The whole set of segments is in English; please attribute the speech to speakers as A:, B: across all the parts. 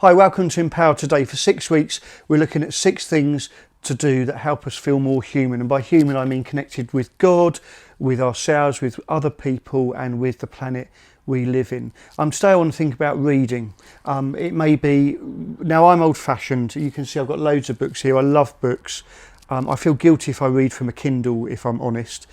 A: Hi, welcome to Empower Today. For 6 weeks, we're looking at 6 things to do that help us feel more human. And by human, I mean connected with God, with ourselves, with other people, and with the planet we live in. Today I want to think about reading. It may be, now I'm old fashioned. You can see I've got loads of books here. I love books. I feel guilty if I read from a Kindle, if I'm honest.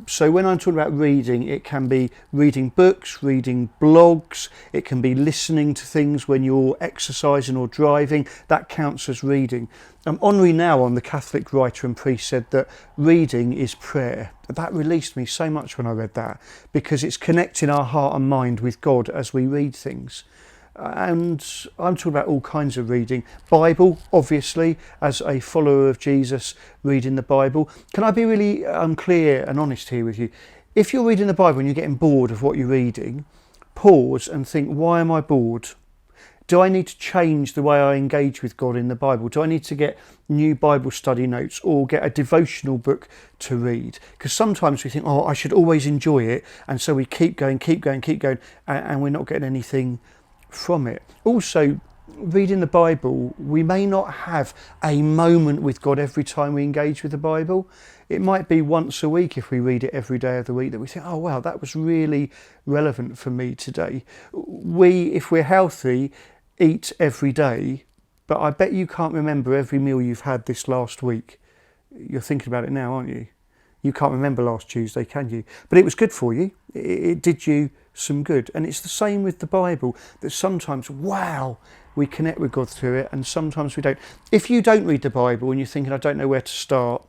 A: So when I'm talking about reading, it can be reading books, reading blogs, it can be listening to things when you're exercising or driving. That counts as reading. Henri Nouwen, the Catholic writer and priest, said that reading is prayer. That released me so much when I read that, because it's connecting our heart and mind with God as we read things. And I'm talking about all kinds of reading. Bible, obviously, as a follower of Jesus, reading the Bible. Can I be really clear and honest here with you? If you're reading the Bible and you're getting bored of what you're reading, pause and think, why am I bored? Do I need to change the way I engage with God in the Bible? Do I need to get new Bible study notes or get a devotional book to read? Because sometimes we think, oh, I should always enjoy it. And so we keep going, and we're not getting anything from it. Also, reading the Bible, we may not have a moment with God every time we engage with the Bible. It might be once a week if we read it every day of the week that we think, oh wow, that was really relevant for me today. We, if we're healthy, eat every day, but I bet you can't remember every meal you've had this last week. You're thinking about it now, aren't you? You can't remember last Tuesday, can you? But it was good for you. It did you some good. And it's the same with the Bible, that sometimes, wow, we connect with God through it, and sometimes we don't. If you don't read the Bible and you're thinking, I don't know where to start,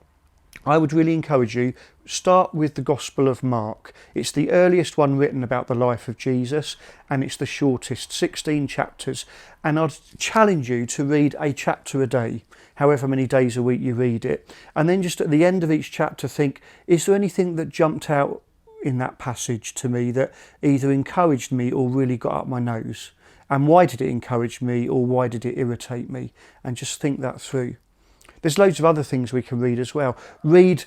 A: I would really encourage you, start with the Gospel of Mark. It's the earliest one written about the life of Jesus, and it's the shortest, 16 chapters. And I'd challenge you to read a chapter a day, however many days a week you read it. And then just at the end of each chapter think, is there anything that jumped out in that passage to me that either encouraged me or really got up my nose? And why did it encourage me, or why did it irritate me? And just think that through. There's loads of other things we can read as well. Read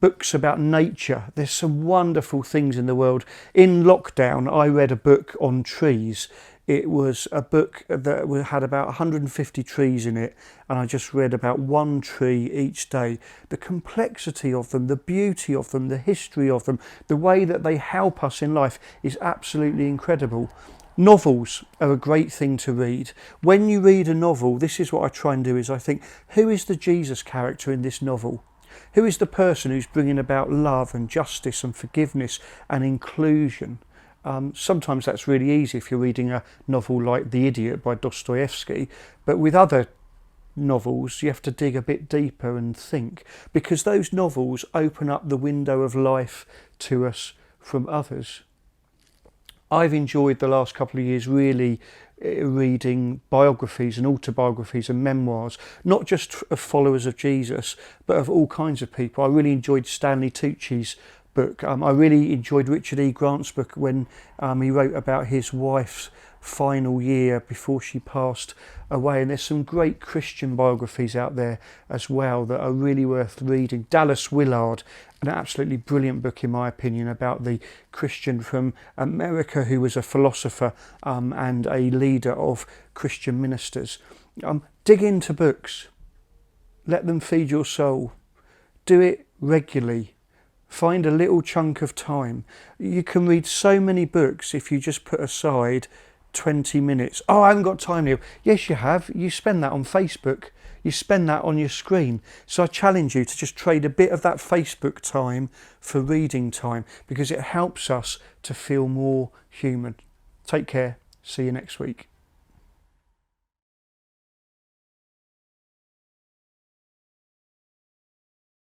A: books about nature. There's some wonderful things in the world. In lockdown, I read a book on trees. It was a book that had about 150 trees in it, and I just read about one tree each day. The complexity of them, the beauty of them, the history of them, the way that they help us in life is absolutely incredible. Novels are a great thing to read. When you read a novel, this is what I try and do, is I think, who is the Jesus character in this novel? Who is the person who's bringing about love and justice and forgiveness and inclusion? Sometimes that's really easy if you're reading a novel like The Idiot by Dostoevsky, but with other novels you have to dig a bit deeper and think, because those novels open up the window of life to us from others. I've enjoyed the last couple of years really reading biographies and autobiographies and memoirs, not just of followers of Jesus, but of all kinds of people. I really enjoyed Stanley Tucci's book. I really enjoyed Richard E. Grant's book when he wrote about his wife's final year before she passed away. And there's some great Christian biographies out there as well that are really worth reading. Dallas Willard, an absolutely brilliant book in my opinion, about the Christian from America who was a philosopher and a leader of Christian ministers. Dig into books. Let them feed your soul. Do it regularly. Find a little chunk of time. You can read so many books if you just put aside 20 minutes. Oh, I haven't got time, Neil. Yes, you have. You spend that on Facebook. You spend that on your screen. So I challenge you to just trade a bit of that Facebook time for reading time, because it helps us to feel more human. Take care. See you next week.